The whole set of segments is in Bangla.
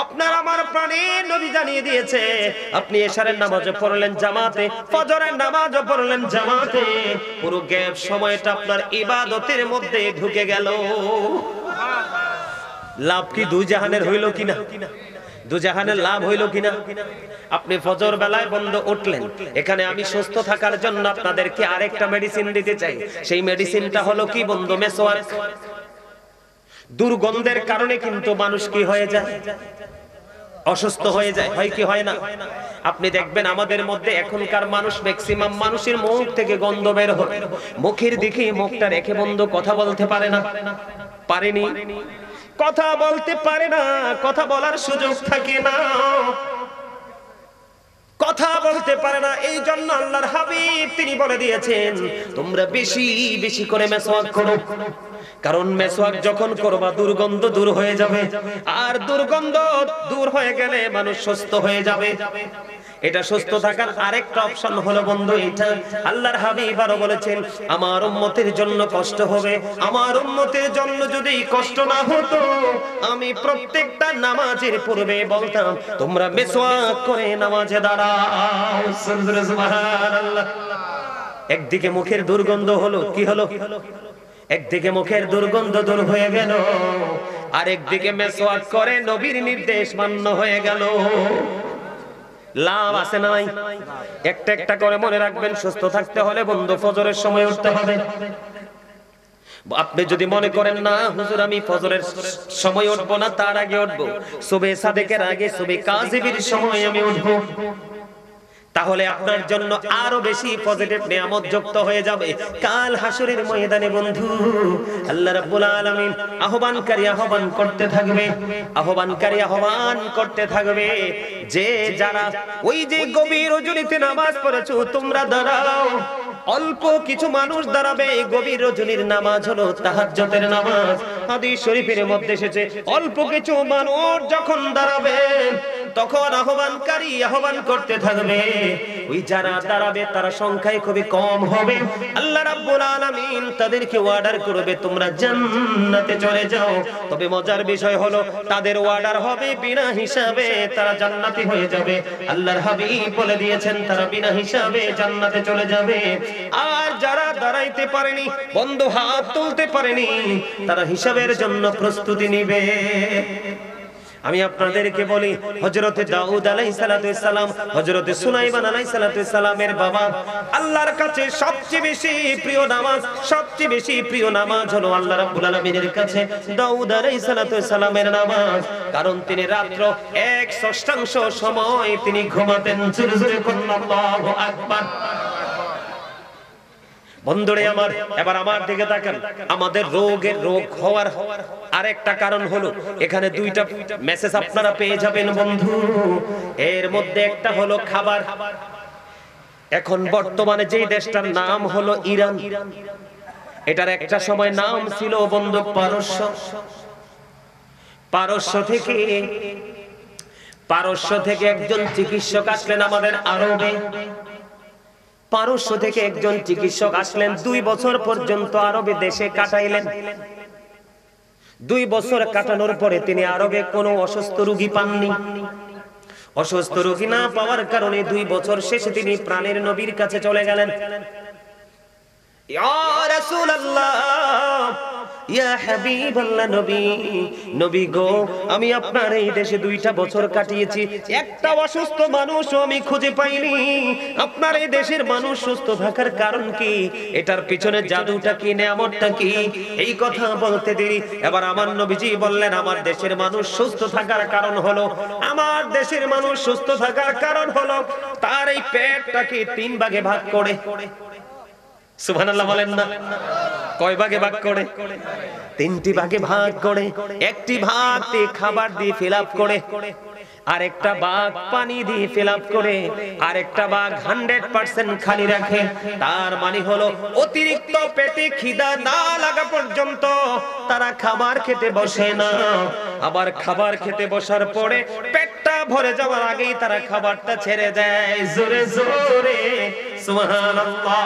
আপনার আমার প্রাণের নবী জানিয়ে দিয়েছে, আপনি এশারের নামাজও পড়লেন জামাতে, ফজরের নামাজও পড়লেন জামাতে, পুরো গ্যাপ সময়টা আপনার ইবাদতের মধ্যে ঢুকে গেল। লাভ কি দুই জাহানের হইল কিনা? দুজাহানের লাভ হইল কিনা? আপনি ফজর বেলায় বন্ধ উঠলেন, এখানে আমি সুস্থ থাকার জন্য আপনাদেরকে আরেকটা মেডিসিন দিতে চাই। সেই মেডিসিনটা হলো কি বন্ধু? মেসওয়াক। দুর্গন্ধের কারণে কিন্তু মানুষ কি হয়ে যায়? অসুস্থ হয়ে যায়, হয় কি হয় না? আপনি দেখবেন আমাদের মধ্যে এখনকার মানুষ, ম্যাক্সিমাম মানুষের মুখ থেকে গন্ধ বের হয়, মুখের দিকে মুখটা রেখে বন্ধু কথা বলতে পারে না, পারেনি, কথা বলতে পারে না, কথা বলার সুযোগ থাকে না, কথা বলতে পারে না। এই জন্য আল্লাহর হাবিব তিনি বলে দিয়েছেন, তোমরা বেশি বেশি করে মেসওয়াক করো, কারণ মেসওয়াক যখন করবা দুর্গন্ধ দূর হয়ে যাবে, আর দুর্গন্ধ দূর হয়ে গেলে মানুষ সুস্থ হয়ে যাবে। এটা সুস্থ থাকার আরেকটা অপশন হলো বন্ধু এটা। আল্লাহর হাবিব আরো বলেছেন, আমার উম্মতের জন্য কষ্ট হবে, আমার উম্মতের জন্য যদি কষ্ট না হতো, আমি প্রত্যেকটা নামাজের পূর্বে বলতাম তোমরা মেসওয়াক করে নামাজে দাঁড়াও। সুবহানাল্লাহ। একদিকে মুখের দুর্গন্ধ হলো, কি হলো? একদিকে মুখের দুর্গন্ধ দূর হয়ে গেল, আর একদিকে মেসওয়াক করে নবীর নির্দেশ মান্য হয়ে গেল। লাভ আছে না নাই? একটা একটা করে মনে রাখবেন, সুস্থ থাকতে হলে বন্ধু ফজরের সময় উঠতে হবে। আপনি যদি মনে করেন না হুজুর আমি ফজরের সময় উঠবো না, তার আগে উঠবো, সুবহে সাদেকের আগে, সুবহে কাযিবের সময় আমি উঠবো, তাহলে আপনার জন্য আরো বেশি পজিটিভ নিয়ামত যুক্ত হয়ে যাবে কাল হাসরের ময়দানে। বন্ধু, আল্লাহ রাব্বুল আলামিন আহ্বানকারী আহ্বান করতে থাকবে, আহ্বানকারী আহ্বান করতে থাকবে, যে যারা ওই যে গভীর রজনীতে নামাজ পড়েছো তোমরা দাঁড়াও। অল্প কিছু মানুষ দাঁড়াবে, গভীর রজনীর নামাজ হলো তাহাজ্জুদের নামাজ, হাদিস শরীফের মধ্যে এসেছে। অল্প কিছু মানুষ যখন দাঁড়াবে তখন আহ্বানকারী আহ্বান করতে থাকবে, ওই যারা দাঁড়াবে তারা সংখ্যায় খুবই কম হবে। আল্লাহ রাব্বুল আলামিন তাদেরকে অর্ডার করবে তোমরা জান্নাতে চলে যাও। তবে মজার বিষয় হলো তাদের অর্ডার হবে বিনা হিসাবে, তারা জান্নাতি হয়ে যাবে। আল্লাহর হাবিব বলে দিয়েছেন তারা বিনা হিসাবে জান্নাতে চলে যাবে। আর যারা দাঁড়াইতে পারেনি, বন্ধু হাত তুলতে পারেনি, তারা হিসাবের জন্য প্রস্তুতি নিবে। আমি আপনাদেরকে বলি, হযরতে দাউদ আলাইহিস সালাম, হযরতে সুলাইমান আলাইহিস সালামের বাবা, আল্লাহর কাছে সবচেয়ে বেশি প্রিয় নামাজ, সবচেয়ে বেশি প্রিয় নামাজ হলো আল্লাহ রাব্বুল আলামিনের কাছে দাউদ আলাইহিস সালামের নামাজ। কারণ তিনি রাত্র 1/6 সময় তিনি ঘুমাতেন। জোরে জোরে বলুন আল্লাহু আকবার। বন্ধুরে আমার, এবার আমার দিকে তাকান। আমাদের রোগের রোগ হওয়ার আরেকটা কারণ হলো, এখানে দুইটা মেসেজ আপনারা পেয়ে যাবেন বন্ধু। এর মধ্যে একটা হলো খাবার। এখন বর্তমানে যেই দেশটার নাম হলো ইরান, এটার একটা সময় নাম ছিল বন্ধু পারস্য। পারস্য থেকে একজন চিকিৎসক আসলেন আমাদের আরবে। পারস্য থেকে একজন চিকিৎসক আসলেন, 2 বছর পর্যন্ত আরবে দেশে কাটাইলেন। 2 বছর কাটানোর পরে তিনি আরবে কোনো অসুস্থ রোগী পাননি। অসুস্থ রোগী না পাওয়ার কারণে 2 বছর শেষে তিনি প্রাণের নবীর কাছে চলে গেলেন। ইয়া রাসূলুল্লাহ, ইয়া হাবিবাল্লাহ, নবী গো, আমি আপনার এই দেশে 2টা বছর কাটিয়েছি, একটা অসুস্থ মানুষও আমি খুঁজে পাইনি। আপনার এই দেশের মানুষ সুস্থ থাকার কারণ কি? এটার পিছনে জাদুটা কি, নিয়ামতটা কি? এই কথা বলতে দেরি এবার আমার নবীজি বললেন, আমার দেশের মানুষ সুস্থ থাকার কারণ হলো, আমার দেশের মানুষ সুস্থ থাকার কারণ হলো তার এই পেটটাকে 3 ভাগে ভাগ করে। সুবহানাল্লাহ বলেন না? কয় ভাগে ভাগ করে? 3টি ভাগে ভাগ করে। একটি ভাগ খাবার দিয়ে ফিল আপ করে, আরেকটা ভাগ পানি দিয়ে ফিল আপ করে, আরেকটা ভাগ 100% খালি রাখে। তার মানে হলো অতিরিক্ত পেটে খিদা না লাগা পর্যন্ত তারা খাবার খেতে বসে না। আবার খাবার খেতে বসার পরে পেটটা ভরে যাওয়ার আগেই তারা খাবারটা ছেড়ে দেয়। জোরে জোরে সুবহানাল্লাহ।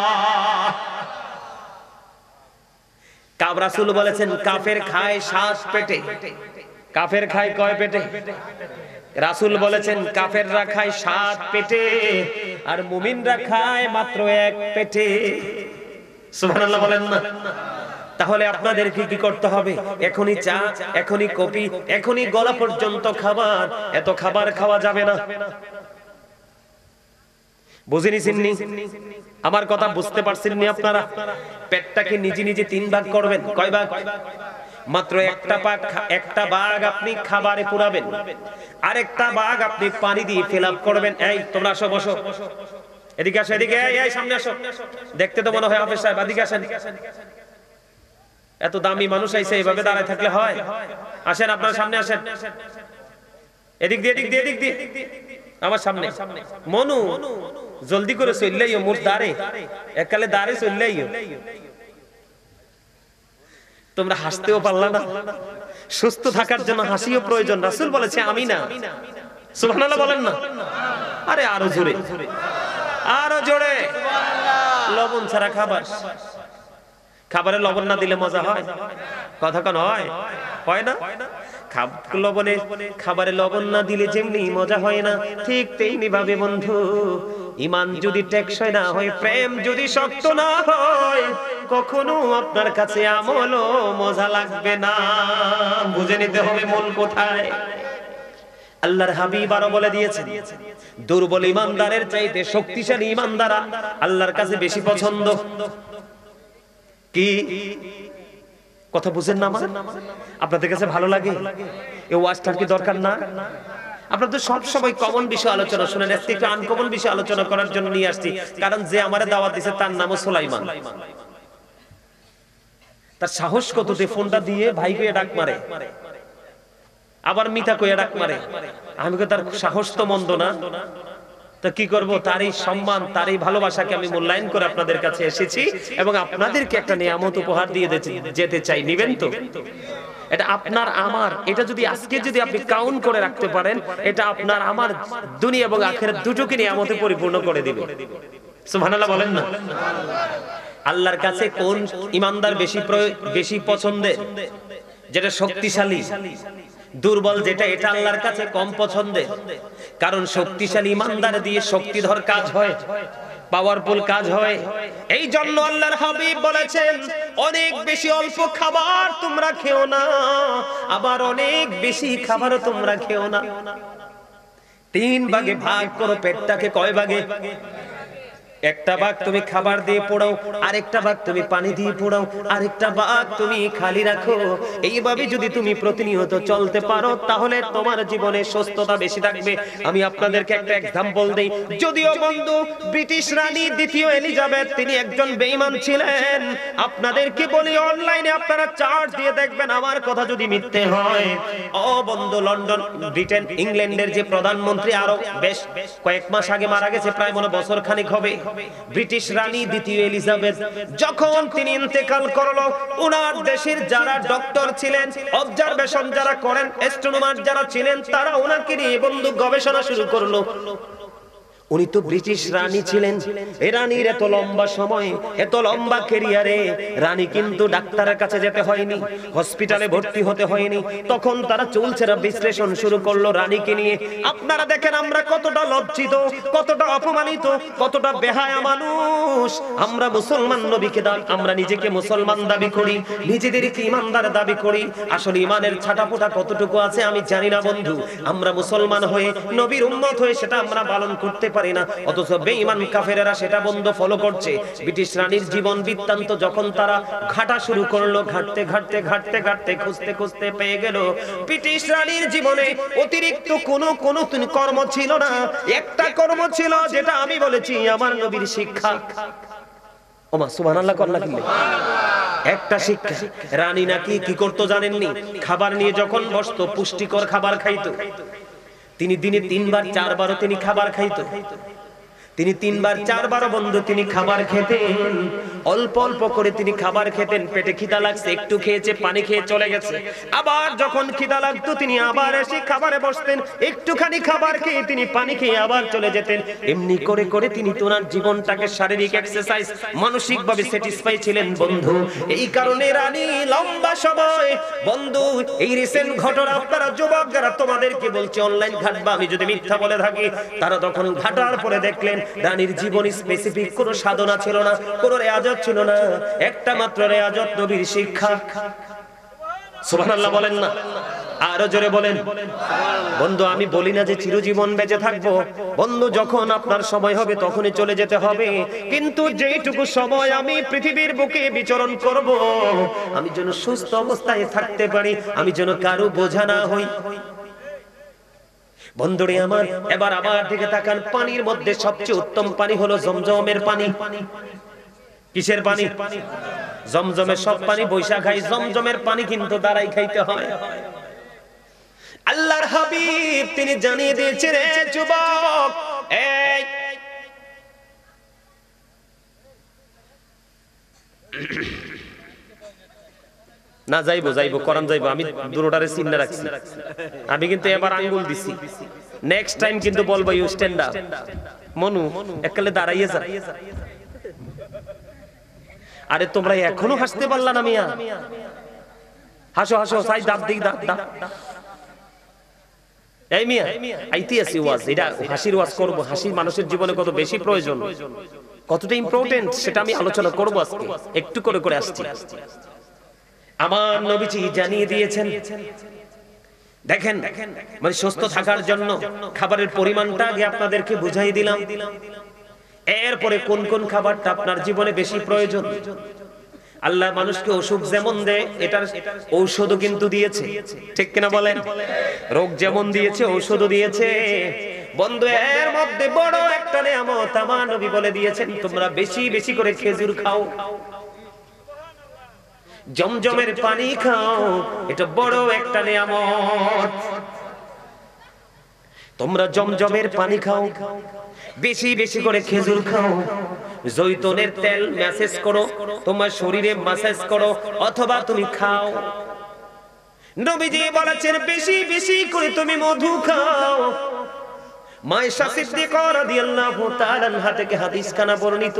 রাসূল বলেছেন কাফের খায় 7 পেটে, কাফের খায় কয় পেটে? রাসূল বলেছেন কাফেররা খায় 7 পেটে আর মুমিনরা খায় মাত্র 1 পেটে। সুবহানাল্লাহ বলেন না? তাহলে আপনাদেরকে কি করতে হবে? এখনি চা, এখনি কফি, এখনি গলা পর্যন্ত খাবার, এত খাবার খাওয়া যাবে না। বুঝিনি চিন্নি? আমার কথা বুঝতে পারছেন নি আপনারা? পেটটাকে নিজে নিজে 3 ভাগ করবেন। কয় ভাগ? মাত্র একটা ভাগ আপনি খাবারে পুরাবেন, আরেকটা ভাগ আপনি পানি দিয়ে ফিল আপ করবেন। এই তোমরা আসো, বসো, এদিকে আসো, এদিকে, এই সামনে আসো। দেখতে তো মনে হয় হাফেজ সাহেব, এদিকে আসেন। এত দামি মানুষ আইছে, এইভাবে দাঁড়ায় থাকলে হয়? আসেন, আপনার সামনে আসেন, এদিক দিয়ে, এদিক দিয়ে, এদিক দিয়ে, আমার সামনে। মনু জলদি করে চললেইও, মোর দাঁড়ে এককালে দাঁড়ে চললেইও। তোমরা হাসতেও পারলা না। সুস্থ থাকার জন্য হাসিও প্রয়োজন। রাসূল বলেছে আমি না। সুবহানাল্লাহ বলেন না? আরে আরো জোরে, আরো জোরে। লবণ ছাড়া খাবার, খাবারে লবণ না দিলে মজা হয়? কথা কোন হয়? হয় না? খাবারে লবণ না দিলে যেমনি মজা হয় না, ঠিক তেমনি ভাবে বন্ধু, ঈমান যদি টেকসই না হয়, প্রেম যদি শক্ত না হয়, কখনো আপনার কাছে আমলও মজা লাগবে না। বুঝে নিতে হবে মূল কোথায়। আল্লাহর হাবিব আরো বলে দিয়েছেন, দুর্বল ঈমানদারের চাইতে শক্তিশালী ঈমানদার আল্লাহর কাছে বেশি পছন্দ। কি কথা বুঝেন না? আপনাদের কাছে ভালো লাগে? এই ওয়াজটার কি দরকার না? আপনারা তো সব সময় কমন বিষয় আলোচনা শুনেন, আজকে একটু আনকমন বিষয় আলোচনা করার জন্য নিয়ে আসছি। কারণ যে আমারে দাওয়াত দিয়েছে তার নামও সুলাইমান। তার সাহস কত যে ফোনটা দিয়ে ভাইকে ডাক মারে, আবার মিতা কইয়া ডাক মারে। আমি কই তার সাহস তো মন্দ না, তো কি করব? তারই সম্মান, তারই ভালোবাসাকে আমি মূল্যায়ন করে আপনাদের কাছে এসেছি এবং আপনাদেরকে একটা নিয়ামত উপহার দিয়ে যেতে চাই। নিবেন তো? এটা আপনার আমার, এটা যদি আজকে যদি আপনি কাউন্ট করে রাখতে পারেন, এটা আপনার আমার দুনিয়া এবং আখিরাত দুটোকে নিয়ামতে পরিপূর্ণ করে দিবে। সুবহানাল্লাহ বলেন না? আল্লাহর কাছে কোন ঈমানদার বেশি পছন্দের? যেটা শক্তিশালী। দুর্বল যেটা, এটা আল্লাহর কাছে কম পছন্দের। কারণ শক্তিশালী ঈমানদার দিয়ে শক্তিধর কাজ হয়, পাওয়ারফুল কাজ হয়। এই জন্য আল্লাহর হাবিব বলেছেন, অনেক বেশি অল্প খাবার তোমরা খেও না, আবার অনেক বেশি খাবারও তোমরা খেও না। 3 ভাগে ভাগ করো পেটটাকে। কয় ভাগে? একটা ভাগ তুমি খাবার দিয়ে পোড়াও, আরেকটা ভাগ তুমি পানি দিয়ে পোড়াও, আরেকটা ভাগ তুমি খালি রাখো। এইভাবে যদি তুমি প্রতিনিয়ত চলতে পারো, তাহলে তোমার জীবনে সুস্থতা বেশি থাকবে। আমি আপনাদেরকে একটা এক্সাম্পল দেই। যদিও বন্ধু ব্রিটিশ রানী দ্বিতীয় এলিজাবেথ তিনি একজন বেঈমান ছিলেন। আপনাদেরকে বলি, অনলাইনে আপনারা চার্জ দিয়ে দেখবেন আমার কথা যদি মিথ্যে হয়। ও বন্ধু, লন্ডন, ব্রিটেন, ইংল্যান্ডের যে প্রধানমন্ত্রী আরো বেশ কয়েক মাস আগে মারা গেছে, প্রায় মনে বছর খানিক হবে। ব্রিটিশ রানী দ্বিতীয় এলিজাবেথ যখন তিনি ইন্তেকাল করলো, ওনার দেশের যারা ডক্টর ছিলেন, অবজারভেশন যারা করেন, অ্যাস্ট্রোনমার যারা ছিলেন, তারা ওনাকে নিয়ে বন্ধু গবেষণা শুরু করলো। উনি তো ব্রিটিশ রানী ছিলেন। এই রানীর এত লম্বা সময়, এত লম্বা ক্যারিয়ারে রানী কিন্তু ডাক্তারের কাছে যেতে হয়নি, হসপিটালে ভর্তি হতে হয়নি। তখন তারা চুলচেরা বিশ্লেষণ শুরু করলো রানীকে নিয়ে। আপনারা দেখেন আমরা কতটা লজ্জিত, কতটা অপমানিত, কতটা বেহায়া মানুষ। আমরা মুসলমান নবীকে আমরা নিজেকে মুসলমান দাবি করি, নিজেদেরকে ঈমানদার দাবি করি। আসলে ঈমানের ছাটাপোটা কতটুকু আছে আমি জানি না বন্ধু। আমরা মুসলমান হয়ে, নবীর উম্মত হয়ে সেটা আমরা পালন করতে পারি না, অথচ বেঈমান কাফেরেরা সেটা বন্ধ ফলো করছে। ব্রিটিশ রানীর জীবন বৃত্তান্ত যখন তারা ঘাটা শুরু করলো, ঘাটতে ঘাটতে ঘাটতে ঘাটতে খুঁজতে খুঁজতে পেয়ে গেল ব্রিটিশ রানীর জীবনে অতিরিক্ত কোনো কর্ম ছিল না। একটা কর্ম ছিল, যেটা আমি বলেছি আমার নবীর শিক্ষা। ওমা সুবহানাল্লাহ কন্যা কিনলে একটা শিক্ষা। রানী নাকি কি করতো জানেননি? খাবার নিয়ে যখন বসতো, পুষ্টিকর খাবার খাইতো। তিনি দিনে 3 বার 4 বারও তিনি খাবার খাইতো। তিনি 3 বার 4 বার বন্ধু তিনি খাবার খেতেন, অল্প অল্প করে তিনি খাবার খেতেন। পেটে খিদা লাগছে, একটু খেয়েছে, পানি খেয়ে চলে গেছে। আবার যখন খিদা লাগতো তিনি আবার এসে খাবারে বসতেন, একটুখানি খাবার খেয়ে তিনি পানি খেয়ে আবার চলে যেতেন। এমনি করে করে তিনি তোনার জীবনটাকে শারীরিক এক্সারসাইজ, মানসিক ভাবে স্যাটিসফাই ছিলেন বন্ধু। এই কারণে রানী লম্বা সময় বন্ধু, এই রিসেন্ট ঘটনা আপনারা যুবক যারা তোমাদেরকে বলছি অনলাইন ঘাটবা, আমি যদি মিথ্যা বলে থাকি, তারা তখন ঘাটার পরে দেখলেন রানীর জীবনে স্পেসিফিক কোনো সাধনা ছিল না, কোনো রেয়াজত ছিল না, একটা মাত্র রেয়াজত নবীর শিক্ষা। সুবহানাল্লাহ বলেন না, আরো জোরে বলেন। বন্ধু আমি বলি না যে চিরজীবন বেঁচে থাকবো, বন্ধু যখন আপনার সময় হবে তখনই চলে যেতে হবে, কিন্তু যেইটুকু সময় আমি পৃথিবীর বুকে বিচরণ করব, আমি যেন সুস্থ অবস্থায় থাকতে পারি, আমি যেন কারো বোঝা না হই। বন্ধুরে আমার, এবার আমার দিকে তাকান। পানির মধ্যে সবচেয়ে উত্তম পানি হলো জমজমের পানি। কিসের পানি? জমজমের। সব পানি বৈশা খাই, জমজমের পানি কিন্তু দাঁড়াই খাইতে হয়। আল্লাহর হাবিব তিনি জানিয়ে দিয়েছেন, রে যুবক, এই না যাইবো যাইবো কোরআন যাইবো, আমি দুটোটারে চিন্তা রাখছি। আমি কিন্তু এবার আঙ্গুল দিছি, নেক্সট টাইম কিন্তু বলবো ইউ স্ট্যান্ড আপ। মনু এককালে দাঁড়াইয়ে যা। আরে তোমরা এখনো হাসতে পারলা না মিয়া? হাসো হাসো, সাই দাঁত দিক দাঁত দাঁত। এই মিয়া আইতি আসি ওয়াজ, এটা হাসির ওয়াজ করব। হাসি মানুষের জীবনে কত বেশি প্রয়োজন, কতটা ইম্পর্টেন্ট সেটা আমি আলোচনা করব আজকে, একটু করে করে আসছি। আমার নবীজি জানিয়ে দিয়েছেন, দেখেন মানে সুস্থ থাকার জন্য খাবারের পরিমাণটা আগে আপনাদেরকে বুঝাই দিলাম। এরপরে কোন কোন খাবারটা আপনার জীবনে বেশি প্রয়োজন। আল্লাহ মানুষকে অসুখ যেমন দেয়, এটার ঔষধও কিন্তু দিয়েছে, ঠিক কিনা বলেন? রোগ যেমন দিয়েছে ঔষধও দিয়েছে। বন্ধু এর মধ্যে বড় একটা নিয়ামত আমার নবী বলে দিয়েছেন, তোমরা বেশি বেশি করে খেজুর খাও, জমজমের পানি খাও, এটা বড় একটা নিয়ামত। তোমরা জমজমের পানি খাও, বেশি বেশি করে খেজুর খাও, জৈতুনের তেল ম্যাসেজ করো, তোমার শরীরে ম্যাসেজ করো, অথবা তুমি খাও। নবীজি বলেছেন বেশি বেশি করে তুমি মধু খাও। মায়েশা সিদ্দিকা রাদিয়াল্লাহু তাআলা আনহা থেকে হাদিস খানা বর্ণিত,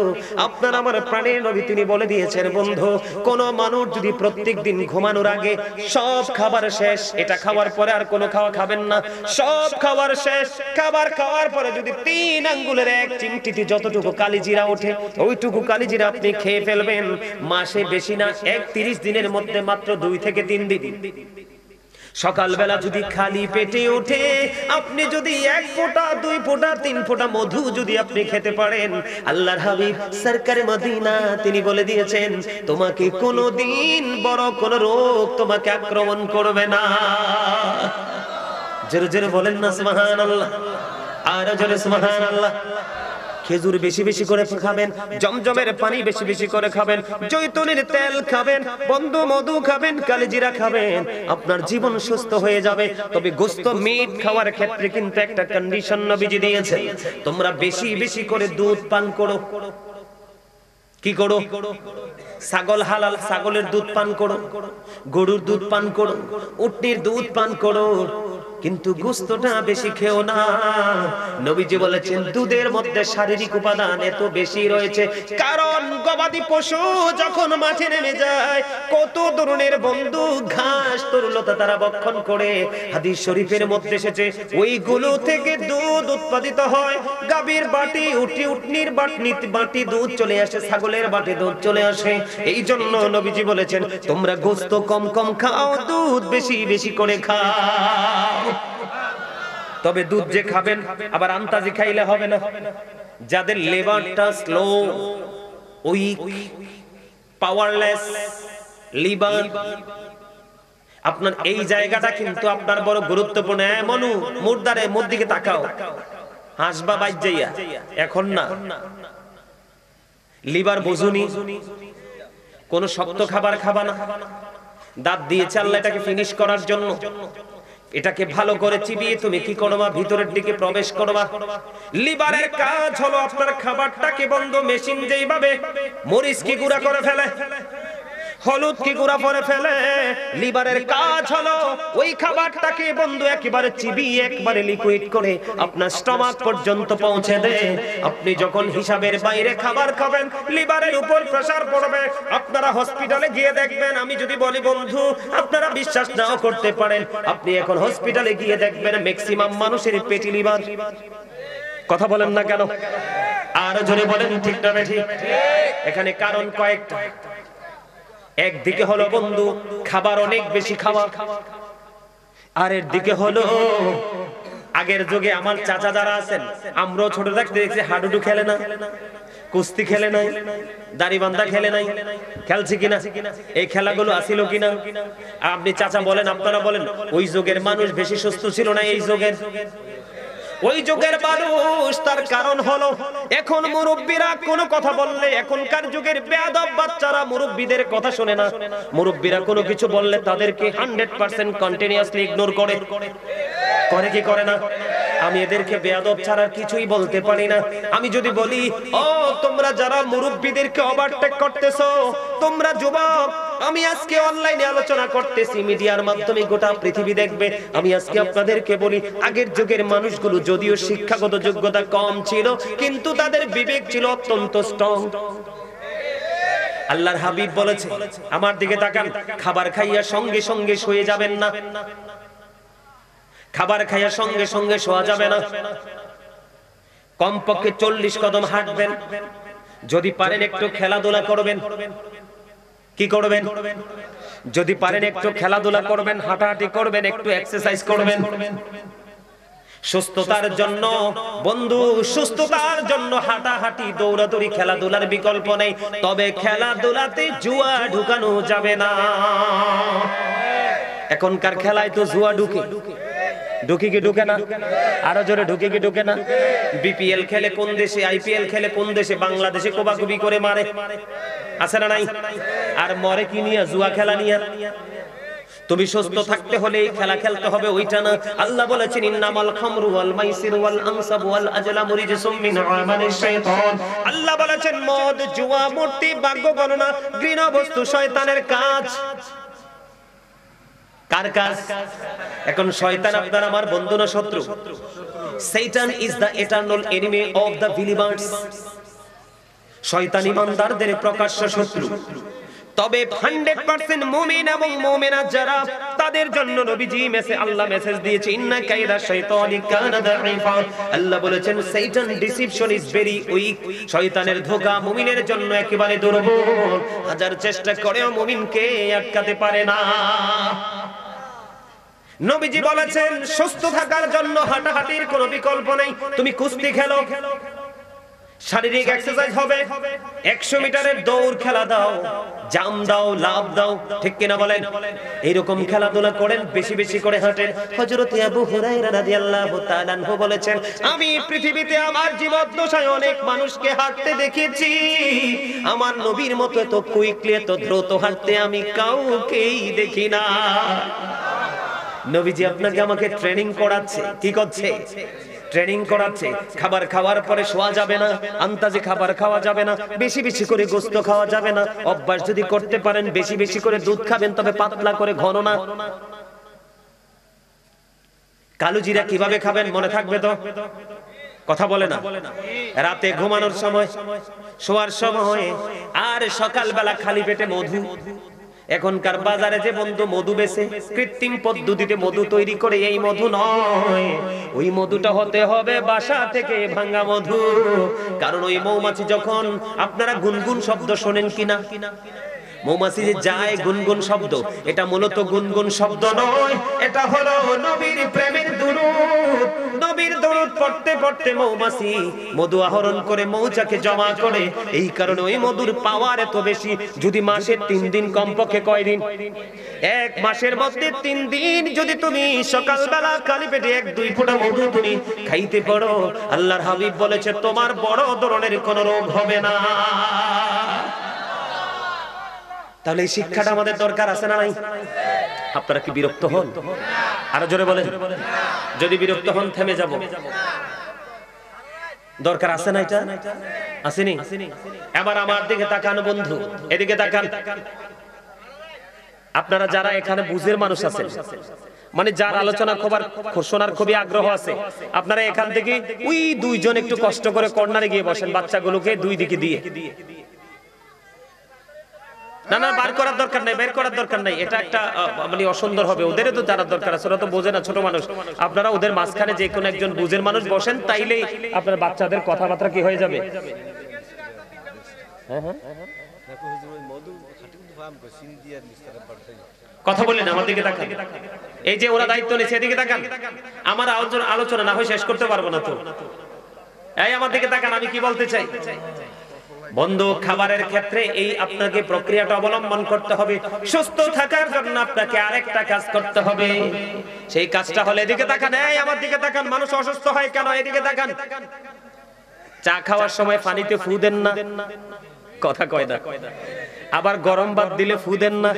আপনার আমার প্রাণের নবী তিনি বলে দিয়েছেন, বন্ধু কোন মানুষ যদি প্রত্যেকদিন ঘুমানোর আগে সব খাবার শেষ, এটা খাওয়ার পরে আর কোনো খাওয়া খাবেন না, সব খাবার শেষ, খাবার খাওয়ার পরে যদি 3 আঙ্গুলের এক চিমটিতে যতটুকু কালিজিরা ওঠে, ওইটুকু কালিজিরা আপনি খেয়ে ফেলবেন, মাসে বেশি না 31 দিনের মধ্যে মাত্র 2 থেকে 3 দিন। সকালবেলা যদি খালি পেটে ওঠে, আপনি যদি 1 ফোঁটা 2 ফোঁটা 3 ফোঁটা মধু যদি আপনি খেতে পারেন, আল্লাহর হাবিব সরকারে মদিনা তিনি বলে দিয়েছেন, তোমাকে কোনোদিন বড় কোন রোগ তোমাকে আক্রমণ করবে না। জোরে জোরে বলেন না সুবহানাল্লাহ, আর জোরে সুবহানাল্লাহ। খেজুর বেশি বেশি করে খাবেন, জমজমের পানি বেশি বেশি করে খাবেন, জৈতুনের তেল খাবেন, বন্ধু মধু খাবেন, কালিজিরা খাবেন, আপনার জীবন সুস্থ হয়ে যাবে। তবে গোশত মিট খাওয়ার ক্ষেত্রে কিন্তু একটা কন্ডিশন নবীজি দিয়েছেন, তোমরা বেশি বেশি করে দুধ পান করো। কি করো? ছাগল হালাল ছাগলের দুধ পান করো, গরুর দুধ পান করো, উটনির দুধ পান করো, কিন্তু গোশতটা বেশি খেও না। নবীজি বলেছেন দুধের মধ্যে শারীরিক উপাদান এত বেশি রয়েছে, কারণ গবাদি পশু যখন মাঠে নেমে যায় কত ধরনের বন্ধু ঘাস তরুলতা তারা ভক্ষণ করে। হাদিস শরীফের মধ্যে এসেছে ওইগুলো থেকে দুধ উৎপাদিত হয়, গাভীর বাটি উটনির বাটি দুধ চলে আসে, ছাগলের বাটি দুধ চলে আসে। এই জন্য নবীজি বলেছেন তোমরা গোশত কম কম খাও, দুধ বেশি বেশি করে খাও। তবে দুধ যে খাবেন আবার আন্তাজি খাইলে হবে না। যাদের লিভারটা স্লো, উইক, পাওয়ারলেস লিভার, আপনার এই জায়গাটা কিন্তু আপনার বড় গুরুত্বপূর্ণ। মনু মুর্দারে মোর দিকে তাকাও, হাসবা বাইজ যাইয়া, এখন না। লিভার বুঝুনি, কোন শক্ত খাবার খাবা না, দাঁত দিয়েছে আল্লাহ এটাকে ফিনিশ করার জন্য। এটাকে ভালো করে চিবিয়ে তুমি কি করবা, ভিতরের দিকে প্রবেশ করবা। লিভারের কাজ হলো আপনার খাবারটাকে বন্ধ, মেশিন যেইভাবে মরিচ কি গুঁড়া করে ফেলে, হলুদ কি গুঁড়া করে ফেলে, লিভারের কাজ হলো ওই খাবারটাকে বন্ধু একেবারে চিবিয়ে একবারে লিকুইড করে আপনার স্টমাক পর্যন্ত পৌঁছে দেয়। আপনি যখন হিসাবের বাইরে খাবার খাবেন লিভারের উপর প্রেসার পড়বে। আপনারা হসপিটালে গিয়ে দেখবেন, আমি যদি বলি বন্ধু আপনারা বিশ্বাস নাও করতে পারেন, আপনি এখন হসপিটালে গিয়ে দেখবেন ম্যাক্সিমাম মানুষের পেটি লিভার। কথা বলেন না কেন? আর জোরে বলেন ঠিক না ঠিক? এখানে কারণ কয়েকটা। একদিকে হলো বন্ধু খাবার অনেক বেশি খাওয়া, আর এর দিকে হলো আগের যুগে আমার চাচা যারা আছেন, আমরাও ছোট থাকতে দেখছি হাডুডু খেলে না, কুস্তি খেলে নাই, দাড়িবান্ধা খেলে নাই, খেলছি কিনা? এই খেলাগুলো আসিল কিনা? আপনি চাচা বলেন, আপনারা বলেন, ওই যুগের মানুষ বেশি সুস্থ ছিল না এই যুগের? ওই যুগের মানুষ, তার কারণ হলো এখন মুরব্বীরা কোনো কথা বললে, এখনকার যুগের বেয়াদব বাচ্চারা মুরব্বীদের কথা শুনে না। মুরব্বীরা কোনো কিছু বললে তাদেরকে 100% কন্টিনিউয়াসলি ইগনোর করে। করে কি করে না? আমি এদেরকে বেয়াদব ছাড়া কিছুই বলতে পারি না। আমি যদি বলি, ও তোমরা যারা মুরব্বীদেরকে ওভারটেক করতেছো, তোমরা যুবক, আমি আজকে অনলাইনে আলোচনা করতেছি, মিডিয়ার মাধ্যমে গোটা পৃথিবী দেখবে। আমি আজকে আপনাদেরকে বলি, আগের যুগের মানুষগুলো যদিও শিক্ষাগত যোগ্যতা কম ছিল, কিন্তু তাদের বিবেক ছিল অত্যন্ত স্ট্রং। আল্লাহর হাবিব বলেছে, আমার দিকে তাকান, খাবার খাইয়া সঙ্গে সঙ্গে শুয়ে যাবেন না। খাবার খাইয়া সঙ্গে সঙ্গে শোয়া যাবে না। কমপক্ষে 40 কদম হাঁটবেন। যদি পারেন একটু খেলাধুলা করবেন। কি করবেন? যদি পারেন একটু খেলাধুলা করবেন, হাঁটাহাঁটি করবেন, একটু এক্সারসাইজ করবেন। সুস্থতার জন্য বন্ধু, সুস্থতার জন্য হাঁটাহাঁটি, দৌড়াদৌড়ি, খেলাধুলার বিকল্প নেই। তবে খেলাধুলাতে জুয়া ঢুকানো যাবে না। এখনকার খেলায় তো জুয়া ঢুকে। ঢুকে কি ঢুকে না? আরো জোরে ঢুকে কি ঢুকে না? বিপিএল খেলে কোন দেশে, আইপিএল খেলে কোন দেশে, বাংলাদেশে কোবাকুবি করে মারে, আছে না নাই? আর মরে কি নিয়ে? জুয়া খেলা নিয়ে। তুমি সুস্থ থাকতে হলে এই খেলা খেলতে হবে, ওইটা না। আল্লাহ বলেছেন, ইন্নামাল খামরু ওয়াল মাইসির ওয়াল আনসাব ওয়াল আজলামু রিজসুম মিন আমালিশ শাইতান। আল্লাহ বলেছেন, মদ, জুয়া, মূর্তি, ভাগ্য গণনা, ঘৃণ্য বস্তু শয়তানের কাজ। কার কাজ? এখন শয়তান আপনার আমার বন্ধু না শত্রু? Satan is the eternal enemy of the believers. শয়তান ঈমানদারদের প্রকাশ্য শত্রু। তবে 100% মুমিন এবং মুমিনা যারা, তাদের জন্য নবীজি আল্লাহ মেসেজ দিয়েছে, ইন্না কাইদা শাইতানি কানা দাঈফা। আল্লাহ বলেছেন, শয়তান ডিসিপশন ইজ ভেরি উইক। শয়তানের ধোঁকা মুমিনের জন্য একেবারে দুর্বল। হাজার চেষ্টা করেও মুমিনকে আটকাতে পারে না। নবীজি বলেছেন, সুস্থ থাকার জন্য হাঁটাহাঁটির কোনো বিকল্প নেই। তুমি কুস্তি খেলো, শারীরিক এক্সারসাইজ হবে। 100 মিটারের দৌড় খেলা দাও, জাম দাও, লাফ দাও, ঠিক কিনা বলেন? এইরকম খেলাধুলা করেন, বেশি বেশি করে হাঁটেন। হযরত আবু হুরায়রা রাদিয়াল্লাহু তাআলা আনহু বলেছেন, আমি পৃথিবীতে আমার জীবদ্দশায় অনেক মানুষকে হাঁটতে দেখেছি, আমার নবীর মতো এত কুইকলি, এত দ্রুত হাঁটতে আমি কাউকেই দেখি না। নবীজি আপনাকে আমাকে ট্রেনিং করাচ্ছে। কি করছে? ট্রেনিং করাচ্ছে। খাবার খাওয়ার পরে শোয়া যাবে না, আন্তাজে খাবার খাওয়া যাবে না, বেশি বেশি করে গোশত খাওয়া যাবে না। অভ্যাস যদি করতে পারেন বেশি বেশি করে দুধ খাবেন, তবে পাতলা করে, ঘন না। কালো জিরা কিভাবে খাবেন মনে থাকবে তো? কথা বলে না? রাতে ঘুমানোর সময়, শোয়ার সময়, আর সকালবেলা খালি পেটে মধু। এখনকার বাজারে যে বন্ধু মধু বেচে, কৃত্রিম পদ্ধতিতে মধু তৈরি করে, এই মধু নয়। ওই মধুটা হতে হবে বাসা থেকে ভাঙা মধু। কারণ ওই মৌমাছি যখন, আপনারা গুনগুন শব্দ শোনেন কিনা? মৌমাছি যে যায় গুনগুন শব্দ, এটা মূলত গুনগুন শব্দ নয়, এটা হলো নবীর প্রেমের দুরূদ। নবীর দুরূদ পড়তে পড়তে মৌমাছি মধু আহরণ করে মৌচাকে জমা করে। এই কারণে ওই মধুর পাওয়ার এত বেশি। যদি মাসে 3 দিন, কমপক্ষে কয় দিন? 1 মাসের মধ্যে 3 দিন যদি তুমি সকালবেলা খালি পেটে 1-2 ফোঁটা মধু তুমি খাইতে পারো, আল্লাহর হাবিব বলেছে, তোমার বড় ধরনের কোনো রোগ হবে না। তাহলে এই শিক্ষাটা আমাদের দরকার আছে না নাই? আপনারা কি বিরক্ত হন? আরো জোরে বলেন। যদি বিরক্ত হন থেমে যাব। দরকার আছে না? এটা আসেনি? এবার আমার দিকে তাকান বন্ধু, এদিকে তাকান। আপনারা যারা এখানে বুঝের মানুষ আছেন, মানে যার আলোচনা শোনার খুবই আগ্রহ আছে, আপনারা এখান থেকে ওই দুইজন একটু কষ্ট করে কর্নারে গিয়ে বসেন, বাচ্চাগুলোকে দুই দিকে দিয়ে। না না, বার করার দরকার নাই, বের করার দরকার নাই। এটা একটা মানে অসুন্দর হবে। ওদেরও তো জানার দরকার আছে, ওরা তো বোঝে না, ছোট মানুষ। আপনারা ওদের মাঝখানে যে কোনো একজন বুঝের মানুষ বসেন, তাইলেই আপনার বাচ্চাদের কথাবার্তা কি হয়ে যাবে। কথা বললেন, আমার দিকে তাকান। এই যে ওরা দায়িত্ব নিয়েছে, এদিকে তাকান। আমার আলোচনা না হয় শেষ করতে পারবো না তো। এই আমার দিকে তাকান, আমি কি বলতে চাই। বন্ধু, খাবারের ক্ষেত্রে এই আপনাকে প্রক্রিয়াটা অবলম্বন করতে হবে। সুস্থ থাকার জন্য আপনাকে আরেকটা কাজ করতে হবে। সেই কাজটা হলো, এদিকে তাকান, এই আমার দিকে তাকান। মানুষ অসুস্থ হয় কেন? এদিকে তাকান। চা খাওয়ার সময় পানিতে ফু দেন না, কথা কয় না। আবার গরম ভাত দিলে ফু দেন না।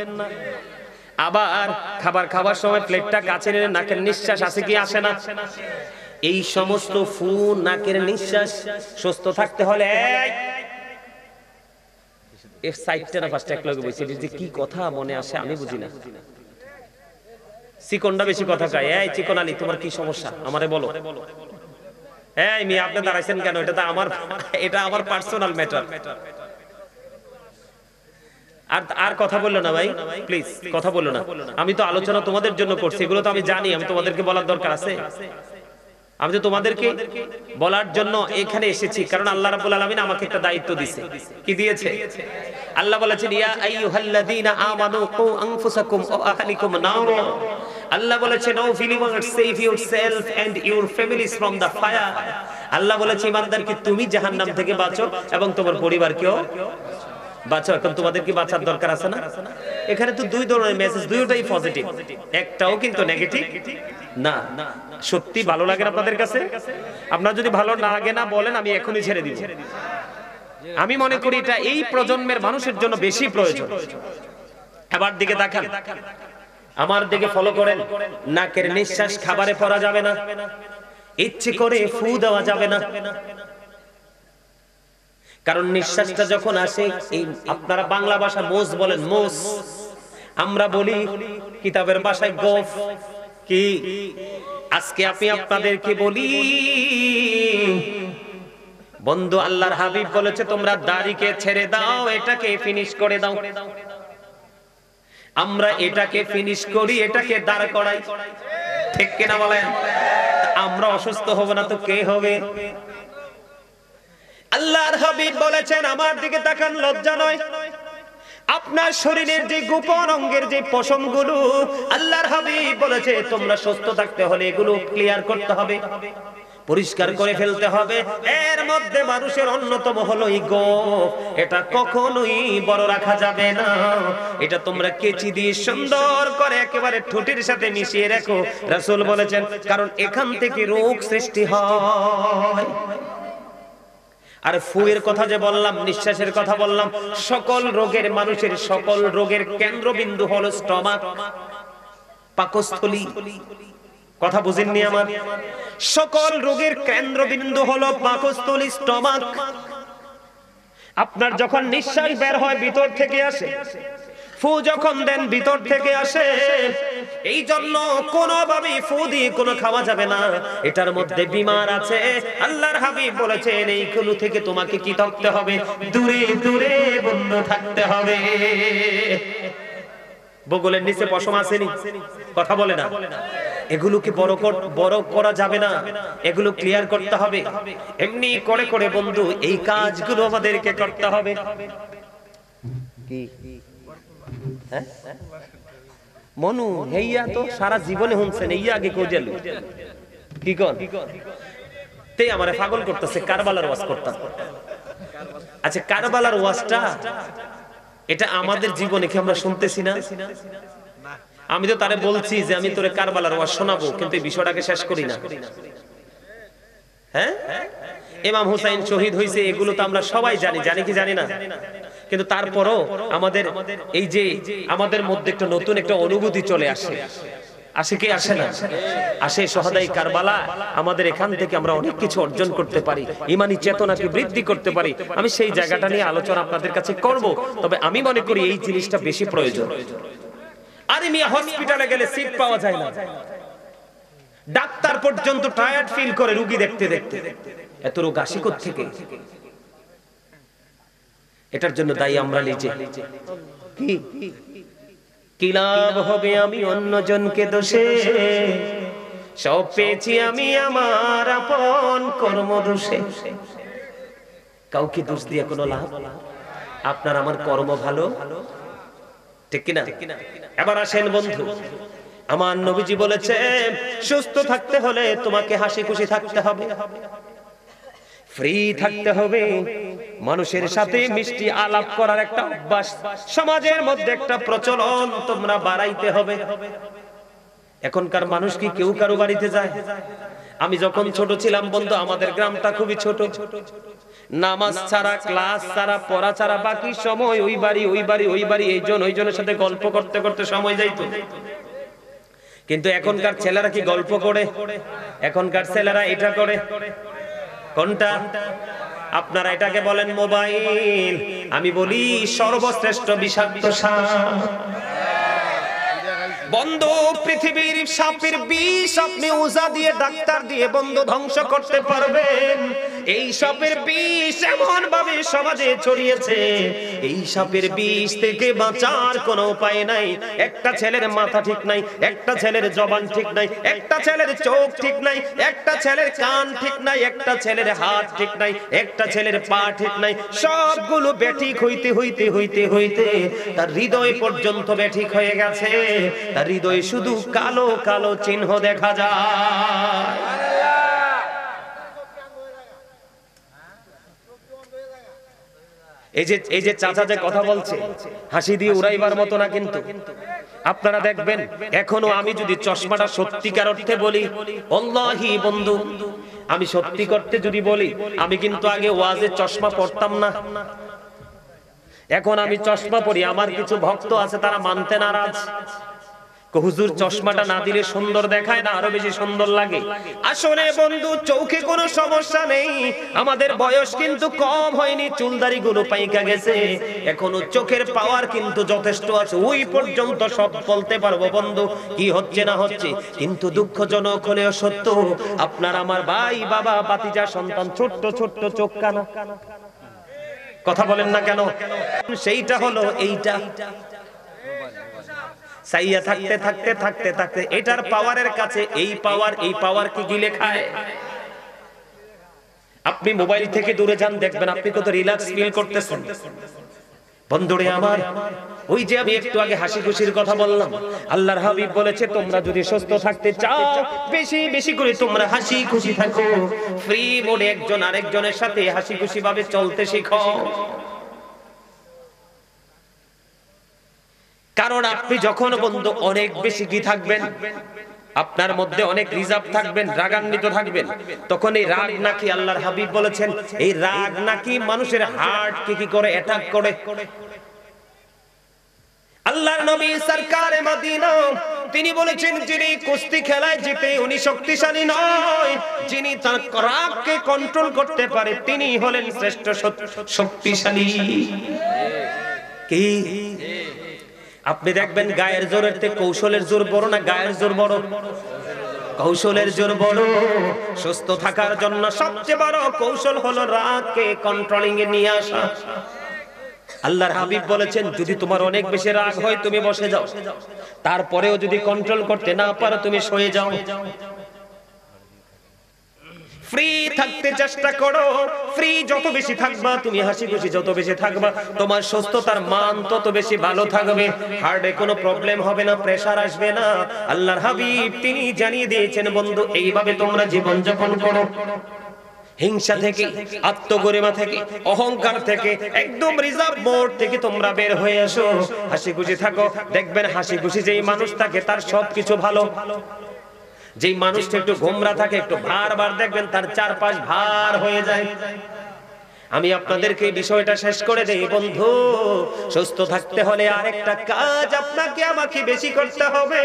আবার খাবার খাওয়ার সময় প্লেটটা কাছে নিয়ে নাকের নিঃশ্বাস আসে কি আসে না? এই সমস্ত ফু, নাকের নিঃশ্বাস সুস্থ থাকতে হলে কি কথা মনে আসে আমি বুঝি না। চিকনটা বেশি কথা কয়। এই চিকন আলী, তোমার কি সমস্যা আমারে বলো। এই মিয়া, আপনি দাঁড়াইছেন কেন? এটা আমার পার্সোনাল ম্যাটার। আর কথা বললো না ভাই, প্লিজ কথা বললো না। আমি তো আলোচনা তোমাদের জন্য করছি, এগুলো তো আমি জানি। আমি তোমাদেরকে বলার দরকার আছে? আমি তো তোমাদেরকে বলার জন্য এখানে এসেছি, কারণ আল্লাহ রাব্বুল আলামিন আমাকে একটা দায়িত্ব দিয়েছে। কি দিয়েছে? আল্লাহ বলেছেন, ইয়া আইয়ুহাল্লাযীনা আমানু কু আনফুসাকুম ওয়া আহলিকুম নারা। আল্লাহ বলেছেন, O believers, save yourself and your families from the fire. আল্লাহ বলেছে, ঈমানদারকে তুমি জাহান্নাম থেকে বাঁচো এবং তোমার পরিবারকেও বাঁচাও। এখন তোমাদের কি বাঁচার দরকার আছে না? এখানে তো দুই ধরনের মেসেজ, দুইটাই পজিটিভ, একটাও কিন্তু নেগেটিভ না। সত্যি ভালো লাগে আপনাদের কাছে? আপনারা যদি ভালো না লাগে না বলেন, আমি এখনই ছেড়ে দিব। আমি মনে করি এটা এই প্রজন্মের মানুষের জন্য বেশি প্রয়োজন। এবার দিকে তাকান, আমার দিকে ফলো করেন। নাকের নিঃশ্বাস খাবারে পড়া যাবে না, ইচ্ছে করে ফু দেওয়া যাবে না। কারণ নিঃশ্বাসটা যখন আসে, এই আপনারা বাংলা ভাষা মোস বলেন, মোস, আমরা বলি কিতাবের ভাষায় গফ। কি আজকে আমি আপনাদেরকে বলি বন্ধু, আল্লাহর হাবিব বলেছে তোমরা দাড়িকে ছেড়ে দাও, এটাকে ফিনিশ করে দাও। আমরা এটাকে ফিনিশ করি, এটাকে দাঁড় করাই, ঠিক কিনা বলেন? আমরা অসুস্থ হব না তো কে হবে? আল্লাহর হাবিব বলেছেন, আমার দিকে তাকান, লজ্জা নয়। আপনার শরীরের যে গোপন অঙ্গের যে পশমগুলো, আল্লাহর হাবিব বলেছে তোমরা সুস্থ থাকতে হলে এগুলো ক্লিয়ার করতে হবে, পরিষ্কার করে ফেলতে হবে। এর মধ্যে মানুষের অন্যতম হলো এই গোঁফ। এটা কখনোই বড় রাখা যাবে না। এটা তোমরা কেচি দিয়ে সুন্দর করে একেবারে ঠোঁটের সাথে মিশিয়ে রাখো। রাসূল বলেছেন, কারণ এখান থেকে রোগ সৃষ্টি হয়। আর ফুয়ের কথা যে বললাম, নিঃশ্বাসের কথা বললাম, সকল রোগের, মানুষের সকল রোগের কেন্দ্রবিন্দু হলো স্টমাক, পাকস্থলী। কথা বুঝেননি আমার? সকল রোগের কেন্দ্রবিন্দু হলো পাকস্থলী, স্টমাক। আপনার যখন নিঃশ্বাস বের হয় ভিতর থেকে আসে, ফু যখন দেন ভিতর থেকে আসে। এই জন্য কোনোভাবেই ফু দিয়ে কোনো খাওয়া যাবে না, এটার মধ্যে বিমার আছে। আল্লাহর হাবিব বলেছেন, এইগুলো থেকে তোমাকে কি থাকতে হবে? দূরে দূরে বন্ধ থাকতে হবে। বগলের নিচে পশম আসেনি, কথা বলে না। এগুলোকে বড় করা যাবে না, এগুলো ক্লিয়ার করতে হবে। এমনি করে করে বন্ধু এই কাজগুলো আমাদেরকে করতে হবে। কি মনু হেইয়া তো সারা জীবনে হুনছেন, এইয়া আগে কোজেল কি কর তে আমারে পাগল করতেছে। কারবালার ওয়াজ করতাম। আচ্ছা, কারবালার ওয়াজটা এটা আমাদের জীবনে কি আমরা শুনতেছি না? আমি তো তারে বলছি যে আমি তোরে কারবালার ওয়াজ শোনাবো, কিন্তু এই বিষয়টাকে শেষ করি না। হ্যাঁ, ইমাম হুসাইন শহীদ হয়েছে, এগুলো তো আমরা সবাই জানি, জানি কি জানি না? কিন্তু তারপরও আমাদের এই যে আমাদের মধ্যে একটা নতুন একটা অনুভূতি চলে আসে। আসে কি আসে না? আসে শহাদায়ে কারবালা। আমাদের এখান থেকে আমরা অনেক কিছু অর্জন করতে পারি, ঈমানি চেতনাকে বৃদ্ধি করতে পারি। আমি সেই জায়গাটা নিয়ে আলোচনা আপনাদের কাছে করব, তবে আমি মনে করি এই জিনিসটা বেশি প্রয়োজন। আরে মিয়া, হসপিটালে গেলে সিট পাওয়া যায় না, ডাক্তার পর্যন্ত টায়ার্ড ফিল করে রোগী দেখতে দেখতে। এত রোগ আসে কোত্থেকে? এটার জন্য দায়ী আমরা নিজে। কি কি লাভ হবে আমি অন্যজনকে দোষে, সব পেয়েছি আমি আমার আপন কর্ম দোষে। কাউকে দোষ দিয়ে কোনো লাভ? আপনার আমার কর্ম ভালো, ঠিক কিনা? এবার আসেন বন্ধু, আমার নবীজি বলেছে সুস্থ থাকতে হলে তোমাকে হাসি খুশি থাকতে হবে, ফ্রি থাকতে হবে, মানুষের সাথে মিষ্টি আলাপ করার একটা অভ্যাস সমাজের মধ্যে একটা প্রচলন তোমরা বাড়াইতে হবে। এখনকার মানুষ কি কেউ কারো বাড়িতে যায়? আমি যখন ছোট ছিলাম বন্ধু, আমাদের গ্রামটা খুবই ছোট, নামাজ ছাড়া, ক্লাস ছাড়া, পড়া ছাড়া বাকি সময় ওই বাড়ি ওই বাড়ি ওই বাড়ি, এইজন ওইজনের সাথে গল্প করতে করতে সময় যাইতো। কিন্তু এখনকার ছেলেরা কি গল্প করে? এখনকার ছেলেরা এটা করে। কোনটা? আপনারা এটাকে বলেন মোবাইল, আমি বলি সর্বশ্রেষ্ঠ বিষাক্ত সাপ। বন্ধু, পৃথিবীর সাপের বিষ আপনি ওঝা দিয়ে, ডাক্তার দিয়ে বন্ধু ধ্বংস করতে পারবেন। এই সাপের বিষ এমন ভাবে সমাজে ছড়িয়েছে, এই সাপের বিষ থেকে বাঁচার কোনো উপায় নাই। একটা ছেলের মাথা ঠিক নাই, একটা ছেলের জবান ঠিক নাই, একটা ছেলের চোখ ঠিক নাই, একটা ছেলের কান ঠিক নাই, একটা ছেলের হাত ঠিক নাই, একটা ছেলের পা ঠিক নাই। সবগুলো বেঠিক হইতে হইতে হইতে হইতে তার হৃদয় পর্যন্ত বেঠিক হয়ে গেছে। তার হৃদয়ে শুধু কালো কালো চিহ্ন দেখা যায়। এই যে চাচা যে কথা বলছে, হাসি দিয়ে উড়াইবার মতো না, কিন্তু আপনারা দেখবেন এখনো আমি যদি চশমাটা সত্যিকার অর্থে বলি, আল্লাহি বন্ধু, আমি সত্যি করতে যদি বলি, আমি কিন্তু আগে ওয়াজে চশমা পড়তাম না। এখন আমি চশমা পরি, আমার কিছু ভক্ত আছে তারা মানতে নারাজ। হুজুর চশমাটা না দিলে সুন্দর দেখায় না, আরো বেশি সুন্দর লাগে। আসলে বন্ধু, চোখে কোনো সমস্যা নেই, আমাদের বয়স কিন্তু কম হয়নি, চুলদারি গুলো পাইকা গেছে, এখনো চোখের পাওয়ার কিন্তু যথেষ্ট আছে। ওই পর্যন্ত সব বলতে পারবো বন্ধু কি হচ্ছে না হচ্ছে। কিন্তু দুঃখজনক হলেও সত্য, আপনার আমার ভাই, বাবা, ভাতিজা, সন্তান ছোট্ট ছোট্ট চোখ কানা। কথা বলেন না কেন? সেইটা হলো এইটা, সাইয়া থাকতে থাকতে থাকতে থাকতে এটার পাওয়ারের কাছে এই পাওয়ার কি গিলে খায়। আপনি মোবাইল থেকে দূরে যান, দেখবেন আপনি কত রিল্যাক্স ফিল করতেছেন। বন্ধুরে আমার, ওই যে আমি একটু আগে হাসি খুশির কথা বললাম, আল্লাহর হাবিব বলেছে তোমরা যদি সুস্থ থাকতে চাও, বেশি বেশি করে তোমরা হাসি খুশি থাকো, ফ্রি মোডে একজন আরেকজনের সাথে হাসি খুশি ভাবে চলতে শিখো। কারণ আপনি যখন বন্ধু অনেক বেশি কি থাকবেন, আপনার মধ্যে অনেক রিজার্ভ থাকবেন, রাগান্বিত থাকবেন, তখন এই রাগ নাকি, আল্লাহর হাবিব বলেছেন এই রাগ নাকি মানুষের হার্টকে কি করে, অ্যাটাক করে। আল্লাহর নবী সরকারে মদিনা তিনি বলেছেন, যিনি কুস্তি খেলায় জিতে উনি শক্তিশালী নয়, যিনি তার রাগকে কন্ট্রোল করতে পারে তিনি হলেন শ্রেষ্ঠ শক্তিশালী। কি আপনি দেখবেন গায়ের জোরের থেকে কৌশলের জোর বড় না গায়ের জোর বড়? কৌশলের জোর বড়। সুস্থ থাকার জন্য সবচেয়ে বড় কৌশল হলো রাগকে কন্ট্রোলিং এ নিয়ে আসা। আল্লাহর হাবিব বলেছেন যদি তোমার অনেক বেশি রাগ হয় তুমি বসে যাও, তারপরেও যদি কন্ট্রোল করতে না পারো তুমি শুয়ে যাও। ফ্রি থাকতে চেষ্টা করো, ফ্রি যত বেশি থাকবা তুমি, হাসি খুশি যত বেশি থাকবা, তোমার সুস্থতার মান তত বেশি ভালো থাকবে, হার্টে কোনো প্রবলেম হবে না, প্রেসার আসবে না। আল্লাহর হাবিব তিনি জানিয়ে দিয়েছেন বন্ধু এইভাবে তোমরা জীবন যাপন করো। হিংসা থেকে, আত্মগরিমা থেকে, অহংকার থেকে, একদম রিজার্ভ মোড থেকে তোমরা বের হয়ে আসো, হাসি খুশি থাকো। দেখবেন হাসি খুশি যেই মানুষ থাকে তার সবকিছু ভালো। যেই মানুষটা একটু গোমরা থাকে, একটু ভার দেখবেন তার চারপাশ ভার হয়ে যায়। আমি আপনাদেরকে এই বিষয়টা শেষ করে দেই বন্ধু, সুস্থ থাকতে হলে আরেকটা কাজ আপনাকে আমাকে বেশি করতে হবে।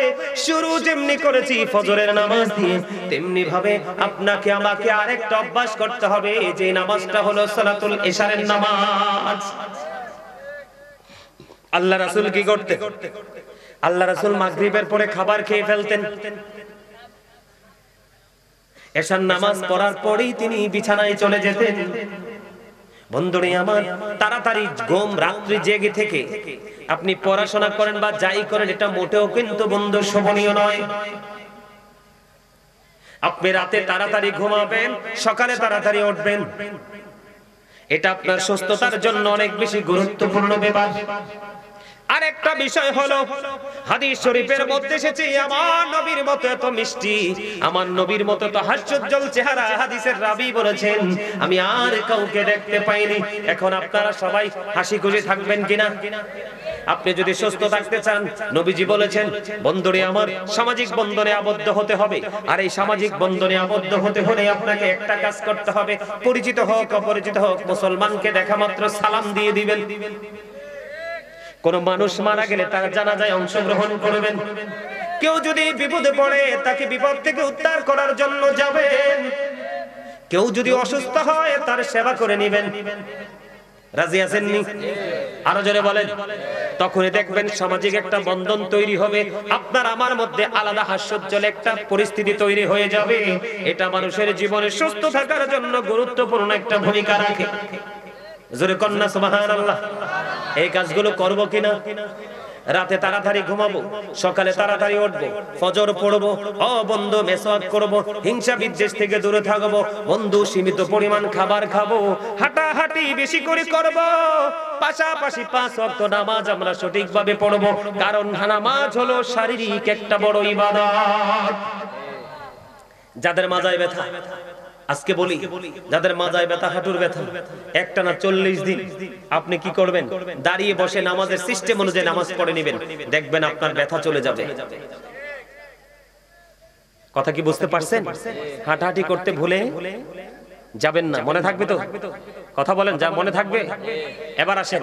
শুরু যেমনি করেছি ফজরের নামাজ দিয়ে, তেমনি ভাবে আপনাকে আমাকে আরেকটা অভ্যাস করতে হবে, যে নামাজটা হলো সালাতুল ইশারের নামাজ। আল্লাহ রাসূল কি করতেন? আল্লাহ রাসূল মাগরিবের পরে খাবার খেয়ে ফেলতেন। এশার নামাজ পড়ার পরেই তিনি বিছানায় চলে যেতেন। বন্ধুরে আমার, তাড়াতাড়ি ঘুম, রাত্রি জেগে থেকে আপনি পড়াশোনা করেন বা যাই করেন, এটা মোটেও কিন্তু বন্ধু শোভনীয় নয়। আপনি রাতে তাড়াতাড়ি ঘুমাবেন, সকালে তাড়াতাড়ি উঠবেন, এটা আপনার সুস্থতার জন্য অনেক বেশি গুরুত্বপূর্ণ ব্যাপার। আরেকটা বিষয় হলো, হাদিস শরীফের মধ্যে এসেছে আমার নবীর মতো এত মিষ্টি, আমার নবীর মতো তো হাস্যোজ্জ্বল চেহারা, হাদিসের রাবী বলেছেন আমি আর কাউকে দেখতে পাইনি। এখন আপনারা সবাই হাসি খুশি থাকবেন কিনা? আপনি যদি সুস্থ থাকতে চান, নবীজি বলেছেন বন্ধুরে আমার, সামাজিক বন্ধনে আবদ্ধ হতে হবে। আর এই সামাজিক বন্ধনে আবদ্ধ হতে হলে আপনাকে একটা কাজ করতে হবে, পরিচিত হোক অপরিচিত হোক, মুসলমানকে দেখা মাত্র সালাম দিয়ে দিবেন। কোন মানুষ মারা গেলে তার জানাজায় অংশগ্রহণ করবেন। কেউ যদি বিপদে পড়ে তাকে বিপদ থেকে উদ্ধার করার জন্য যাবেন। কেউ যদি অসুস্থ হয় তার সেবা করে নেবেন। রাজি আছেন নি? আরো জোরে বলেন। তখনই দেখবেন সামাজিক একটা বন্ধন তৈরি হবে, আপনার আমার মধ্যে আলাদা হাস্যোজ্জ্বল একটা পরিস্থিতি তৈরি হয়ে যাবে। এটা মানুষের জীবনে সুস্থ থাকার জন্য গুরুত্বপূর্ণ একটা ভূমিকা রাখে। জোরে কন্যা সুবহানাল্লাহ। এই কাজগুলো করব কিনা? রাতে তাড়াতাড়ি ঘুমাবো, সকালে তাড়াতাড়ি উঠবো, ফজর পড়বো, ও বন্ধু মেসওয়াক করবো, হিংসা বিদ্বেষ থেকে দূরে থাকবো, বন্ধু সীমিত পরিমাণ খাবার খাবো, হাঁটাহাঁটি বেশি করে করব, পাশাপাশি 5 ওয়াক্ত নামাজ আমরা সঠিকভাবে পড়বো, কারণ নামাজ হলো শারীরিক একটা বড় ইবাদত। যাদের মাজায় ব্যথা, আজকে বলি, যাদের মাজায় ব্যথা, হাঁটুর ব্যথা, একটানা 40 দিন আপনি কি করবেন? দাঁড়িয়ে বসে নামাজের সিস্টেম অনুযায়ী নামাজ পড়ে নেবেন, দেখবেন আপনার ব্যথা চলে যাবে। কথা কি বুঝতে পারছেন? হাঁটাহাঁটি করতে ভুলে যাবেন না, মনে থাকবে তো? কথা বলেন, যা মনে থাকবে? এবার আসেন,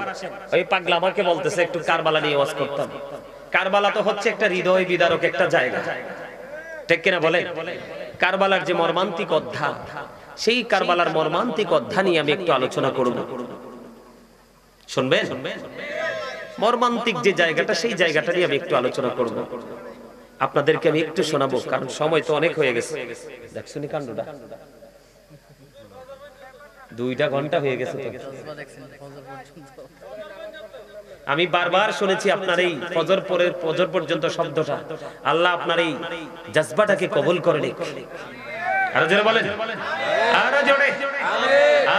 ওই পাগলা আমাকে বলতেছে একটু কারবালা নিয়ে ওয়াজ করতাম। কারবালা তো হচ্ছে একটা হৃদয় বিদারক একটা জায়গা, ঠিক কিনা বলেন? কারবালার যে মর্মান্তিক অধ্যায়, সেই কারবালার মর্মান্তিক অধ্যায় নিয়ে আমি একটু আলোচনা করব। শুনবেন? মর্মান্তিক যে জায়গাটা, সেই জায়গাটা নিয়ে আমি একটু আলোচনা করব। আপনাদেরকে আমি একটু শোনাবো, কারণ সময় তো অনেক হয়ে গেছে। দেখছুনি কাণ্ডটা, 2টা ঘন্টা হয়ে গেছে তো। আমি বারবার শুনেছি আপনার এই ফজর পর্যন্ত শব্দটা। আল্লাহ আপনার এই জজবাটাকে কবুল করে নিক। আরো জোরে বলেন, আরো জোরে,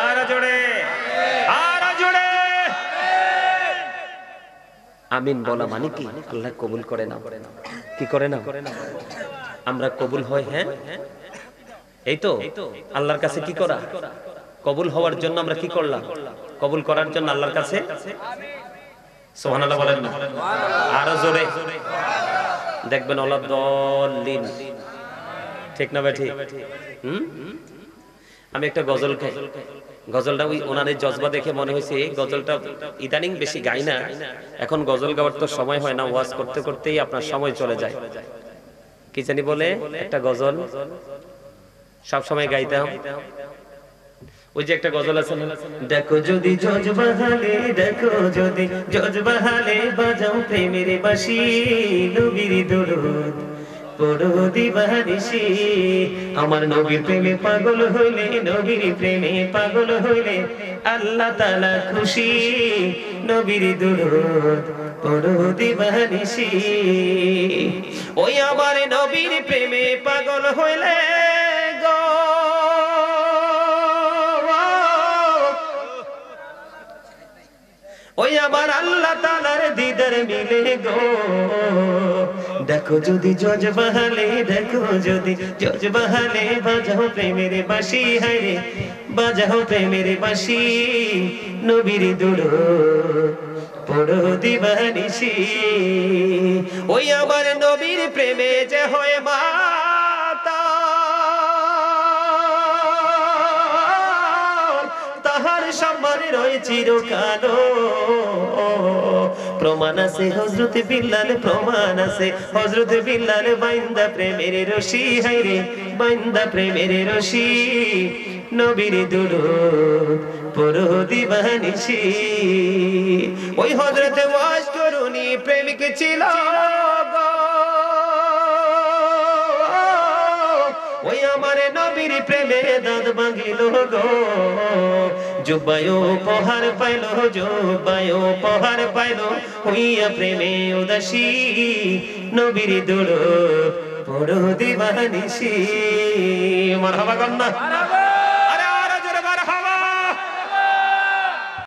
আরো জোরে, আরো জোরে আমিন বলা মানে কি? আল্লাহ কবুল করে না, কি করে না? আমরা কবুল হয়। হ্যাঁ, এই তো আল্লাহর কাছে কি করা? কবুল হওয়ার জন্য আমরা কি করলাম? কবুল করার জন্য আল্লাহর কাছে সুবহানাল্লাহ বলেন না, আরো জোরে। দেখবেন ওলা দলিন, ঠিক না ভাই? ঠিক। আমি একটা গজল গাই, গজলটা ওই ওনাদের জজবা দেখে মনে হয়েছে এই গজলটা ইদানিং বেশি গাই না। এখন গজল গাওয়ার তো সময় হয় না, ওয়াজ করতে করতেই আপনার সময় চলে যায়। কি জানি বলে একটা গজল সব সময় গাইতাম, ওই যে একটা গজল আছে না, দেখো যদি জজবাহালে, দেখো যদি জজবাহালে, বাজাও প্রেমের বাঁশি, নবীর দরুদ পড়ো দিবানিশি। আমার নবীর প্রেমে পাগল হইলে, নবীর প্রেমে পাগল হইলে আল্লাহ তাআলা খুশি, নবীর দরুদ পড়ো দিবানিশি। ওই আমার নবীর প্রেমে পাগল হইলে গো, ওই আমার আল্লাহ তাআলার দিদার মিলে গো। দেখো যদি জজবাহালে, দেখো যদি জজবাহালে, বাজাও প্রেমের বাঁশি, হায়রে বাজাও প্রেমের বাঁশি, নবীর দরুদ পড়ো দিবানিশি। ওই আমার নবীর প্রেমে যে হয় মাতা, তাহার সব চিরকালো প্রমাণ আছে হযরত বিল্লাল প্রমাণ আছে হযরত বিল্লাল বাইন্দা প্রেমের রশি হায়রে বাইন্দা প্রেমের রশি নবীর দুরূদ পড়ো দিবানিশি ওই হযরত ওয়াজ করুনি প্রেমিক ছিল গো ওই আমার নবীর প্রেমে দাঁত ভাঙিল গো জুব্বায় উপহার পাইল জুব্বায় উপহার পাইল হইয়া প্রেমে উদাসী নবীর দুরূদ পড়ো দিবানিশি মারহাবা কন্না